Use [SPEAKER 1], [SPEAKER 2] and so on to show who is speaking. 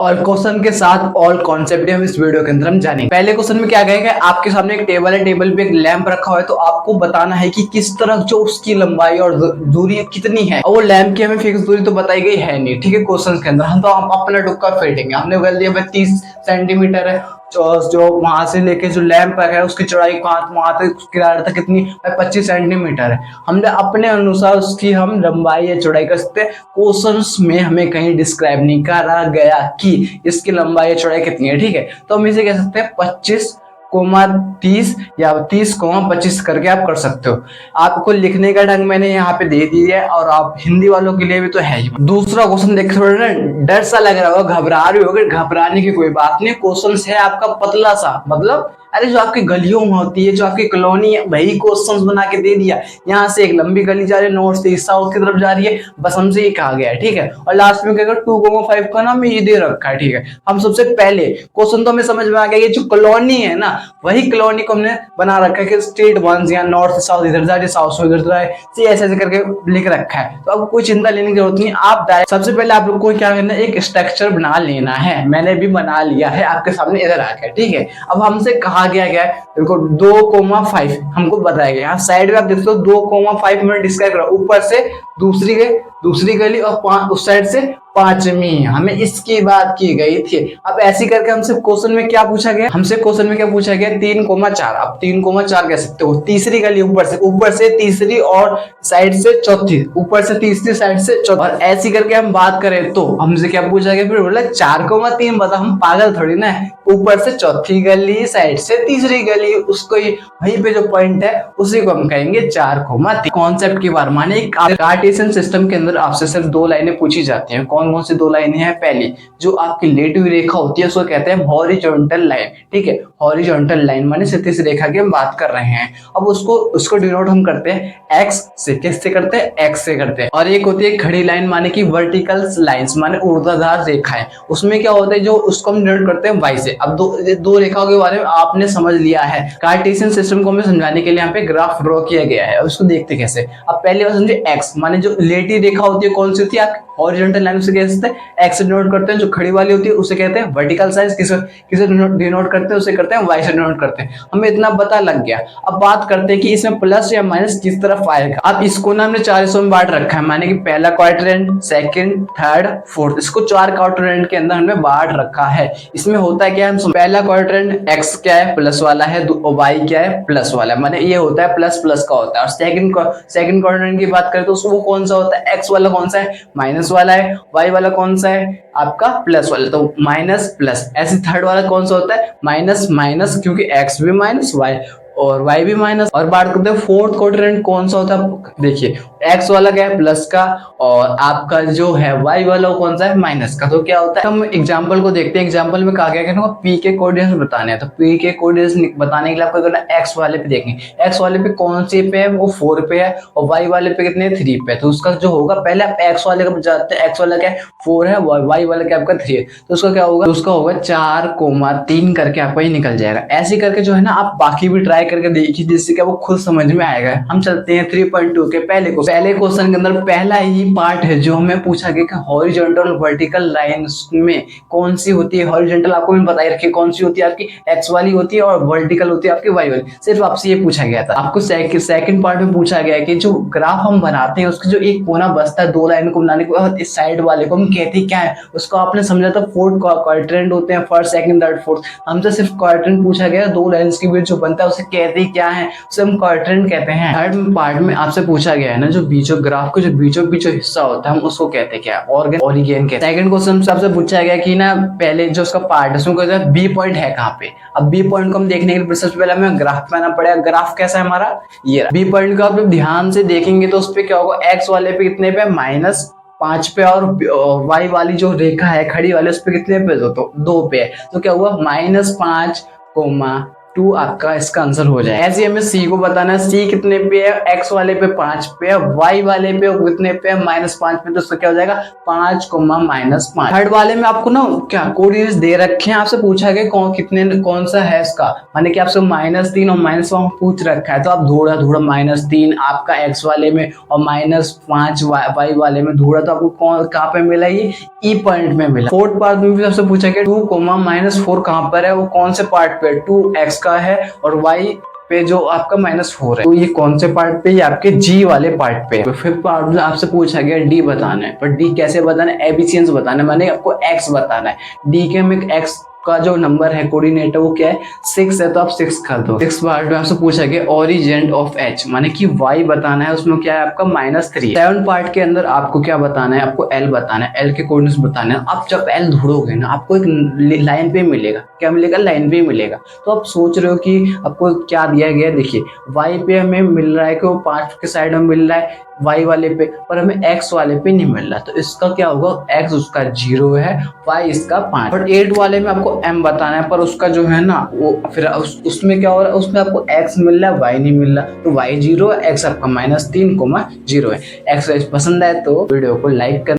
[SPEAKER 1] और क्वेश्चन के साथ ऑल कॉन्सेप्ट हम इस वीडियो के अंदर हम जानेंगे। पहले क्वेश्चन में क्या कहेगा, आपके सामने एक टेबल है, टेबल पे एक लैंप रखा हुआ है, तो आपको बताना है कि किस तरह जो उसकी लंबाई और दूरी कितनी है। और वो लैंप की हमें फिक्स दूरी तो बताई गई है नहीं, ठीक है। क्वेश्चन के अंदर हम अपना तुक्का फेंकेंगे। हमने बोल दिया भाई 30 सेंटीमीटर है, जो वहां से लेके जो लैंप है उसकी चौड़ाई वहां तक किनारे तक कितनी 25 सेंटीमीटर है। हमने अपने अनुसार उसकी हम लंबाई या चौड़ाई कर सकते हैं। क्वेश्चंस में हमें कहीं डिस्क्राइब नहीं करा गया कि इसकी लंबाई या चौड़ाई कितनी है, ठीक है। तो हम इसे कह सकते हैं 25,30 या 30,25 करके आप कर सकते हो। आपको लिखने का ढंग मैंने यहाँ पे दे दिया है, और आप हिंदी वालों के लिए भी तो है ही। दूसरा क्वेश्चन देख, थोड़ा ना डर सा लग रहा होगा, घबरा रही होगी। घबराने की कोई बात नहीं। क्वेश्चन है आपका पतला सा, मतलब अरे जो आपकी गलियों में होती है, जो आपकी कॉलोनी है, वही क्वेश्चन बना के दे दिया। यहाँ से एक लंबी गली जा रही है, नॉर्थ से साउथ की तरफ जा रही है, बस हमसे ये कहा गया है, ठीक है। और लास्ट में क्या 2,5 का नाम ये दे रखा है, ठीक है। हम सबसे पहले क्वेश्चन तो हमें समझ में आ गया, ये जो कॉलोनी है ना, वही कॉलोनी को हमने बना रखा है कि स्टेट वन या नॉर्थ साउथ इधर जा रही है, साउथ से इधर जा रही है, ऐसे ऐसे करके लिख रखा है। तो अब कोई चिंता लेने की जरूरत नहीं। आप डायरेक्ट सबसे पहले आप लोग को क्या करना है, एक स्ट्रक्चर बना लेना है। मैंने भी बना लिया है आपके सामने, इधर आ गया, ठीक है। अब हमसे कहा गया क्या है, देखो 2,5 हमको बताया गया। साइड में आप देखते हो 2,5 में डिस्क्राइब करा, ऊपर से दूसरी गली और उस साइड से 5वीं, हमें इसकी बात की गई थी। अब ऐसी करके हमसे क्वेश्चन में क्या पूछा गया, 3,4। आप 3,4 कह सकते हो। तीसरी गली ऊपर से तीसरी और साइड से चौथी, ऊपर से तीसरी साइड से चौथी, और ऐसी करके हम बात करें तो हमसे क्या पूछा गया, फिर बोला 4,3 बता। हम पागल थोड़ी ना, ऊपर से चौथी गली, साइड से तीसरी गली, उसको वहीं पे जो पॉइंट है उसी को हम कहेंगे 4,3। कॉन्सेप्ट की बार माने कार्टेशियन सिस्टम के अंदर आपसे सिर्फ 2 लाइनें पूछी जाती हैं। कौन कौन सी 2 लाइनें हैं? पहली जो आपकी लेटी हुई रेखा होती है उसको कहते हैं हॉरिजॉन्टल लाइन, ठीक है। हॉरिजॉन्टल लाइन माने क्षैतिज रेखा की हम बात कर रहे हैं। अब उसको डिनोट हम करते हैं एक्स से। किससे करते हैं? एक्स से करते हैं। और एक होती है खड़ी लाइन माने कि वर्टिकल लाइंस माने ऊर्ध्वाधर रेखाएं। उसमें क्या होता है, जो उसको हम डिनोट करते हैं वाई से। अब दो रेखाओं के बारे में आपने समझ लिया है। कार्टेशियन सिस्टम को हमें समझाने के लिए यहाँ पे ग्राफ ड्रॉ किया गया है। उसको देखते कैसे। अब पहले बात समझिए, एक्स माने जो लेटी रेखा होती है कौन सी होती है, आप हॉरिजॉन्टल लाइन से कहते हैं एक्स से डिनोट करते हैं। जो खड़ी वाली होती है उसे कहते हैं वर्टिकल साइज। किसे डिनोट करते हैं, उसे करते हैं वाई से डिनोट करते हैं। हमें इतना पता लग गया। अब बात करते हैं कि इसमें प्लस या माइनस किस तरफ आएगा। अब इसको ना हमने 4 हिस्सों में बांट रखा है, माने कि पहला क्वाड्रेंट, सेकंड, थर्ड, फोर्थ। इसको 4 क्वाड्रेंट के अंदर हमने बांट रखा है। इसमें होता है क्या, हम पहला क्वाड्रेंट एक्स क्या है, प्लस वाला है, वाई क्या है, प्लस वाला है। माने ये होता है प्लस प्लस का होता है। और सेकंड क्वाड्रेंट की बात करें तो वो कौन सा होता है, एक्स वाला कौन सा है, माइनस वाला है, वाई वाला कौन सा है आपका, प्लस वाला, तो माइनस प्लस। ऐसे थर्ड वाला कौन सा होता है, माइनस माइनस, क्योंकि एक्स भी माइनस वाई और वाई भी माइनस। और बात करते हैं फोर्थ क्वाड्रेंट कौन सा होता है, देखिए एक्स वाला क्या है प्लस का, और आपका जो है वाई वाला कौन सा है, माइनस का। तो क्या होता है, हम एग्जांपल को देखते हैं। एग्जांपल में कहा गया कि पी के कोऑर्डिनेट्स बताने हैं। तो पी के कोऑर्डिनेट्स बताने के लिए आपको करना एक्स वाले पे देखेंगे। एक्स वाले पे कौन से पे है, वो 4 पे है, और वाई वाले पे कितने 3 पे है। तो उसका जो होगा, पहले आप एक्स वाले का जाते हैं, एक्स वाला क्या है 4 है, वाई वाला क्या आपका 3 है। तो उसका क्या होगा, उसका होगा 4,3 करके आपको ये निकल जाएगा। ऐसे करके जो है ना आप बाकी भी ट्राई करके देखिए, जिससे क्या वो खुद समझ में आएगा। हम चलते हैं 3.2 के पहले क्वेश्चन के अंदर। पहला ही पार्ट है जो हमें पूछा गया कि हॉरिजॉन्टल वर्टिकल लाइंस में कौन सी होती है। हॉरिजॉन्टल आपको मैं बताई रखी कौन सी होती है, आपकी एक्स वाली होती है, और वर्टिकल होती है आपकी वाई वाली। सिर्फ आपसे ये पूछा गया था। आपको सेकंड पार्ट में पूछा गया कि जो ग्राफ हम बनाते हैं उसका जो एक कोना बचता है 2 लाइन को बनाने को, इस साइड वाले को हम कहते क्या है, उसको आपने समझा था फोर्थ क्वाड्रेंट होते हैं, फर्स्ट सेकंड थर्ड फोर्थ। हमसे सिर्फ क्वाड्रेंट पूछा गया, 2 लाइंस के बीच जो बनता है उसे कहते क्या है, उसे हम क्वाड्रेंट कहते हैं। थर्ड पार्ट में आपसे पूछा गया है ना, जो बीचों ग्राफ का जो बीचों हिस्सा होता है हम उसको कहते हैं क्या, ऑरिगेन कहते हैं। सेकंड क्वेश्चन से आपसे पूछा गया कि ना पहले जो उसका पार्ट है उसमें कहते हैं बी पॉइंट है कहाँ पे। अब बी पॉइंट को हम देखने के लिए सबसे पहले हमें ग्राफ बनाना पड़ेगा। ग्राफ कैसा है हमारा, ये बी पॉइंट को आप ध्यान से देखेंगे तो उस पर क्या होगा, एक्स वाले पे कितने पे, -5 पे, और वाई वाली जो रेखा है खड़ी वाली उस पे कितने पे, तो 2 पे है। तो क्या हुआ, -5, 2 आपका इसका आंसर हो जाए। ऐसे हमें सी को बताना है, सी कितने पे है, एक्स वाले पे 5 पे है, वाई वाले पे कितने पे है, -5 पे, तो इसका क्या हो जाएगा 5, -5। थर्ड वाले में आपको ना क्या कोऑर्डिनेट्स दे रखे हैं, आपसे पूछा गया कौन सा है इसका, माने कि आपसे -3 और -1 पूछ रखा है, तो आप थोड़ा -3 आपका एक्स वाले में और -5 वाई वाले में थोड़ा, तो आपको कहाँ पे मिला, ये ई पॉइंट में मिला। फोर्थ पार्ट में भी आपसे पूछा गया 2, -4 कहाँ पर है, वो कौन से पार्ट पे, 2x का है और y पे जो आपका -4 है, तो ये कौन से पार्ट पे, ये आपके जी वाले पार्ट पे। तो फिफ्थ पार्ट में आपसे पूछा गया डी बताना है, पर डी कैसे बताना है, एफिशिएंसी बताना है, माने आपको x बताना है। डी के में x का जो नंबर है कोऑर्डिनेट है वो क्या है 6 है, तो आप 6 कर दो। 6 पार्ट में आपसे पूछा गया ओरिजिन ऑफ h, माने कि y बताना है, उसमें क्या है आपका -3। 7 पार्ट के अंदर आपको क्या बताना है, आपको l बताना है, l के कोऑर्डिनेट्स बताना है। आप जब l ढूंढोगे ना आपको एक लाइन पे मिलेगा, क्या मिलेगा, लाइन पे मिलेगा। तो आप सोच रहे हो कि आपको क्या दिया गया, देखिए y पे हमें मिल रहा है कि वो 5 के साइड में मिल रहा है y वाले पे, पर हमें x वाले पे नहीं मिल रहा, तो इसका क्या होगा, x उसका 0 है, y इसका 5। और 8 वाले में आपको m बताना है, पर उसका जो है ना वो फिर उसमें क्या हो रहा है, उसमें आपको x मिल रहा है, y नहीं मिल रहा, तो y 0 है, x आपका -3, 0 है। x पसंद आए तो वीडियो को लाइक कर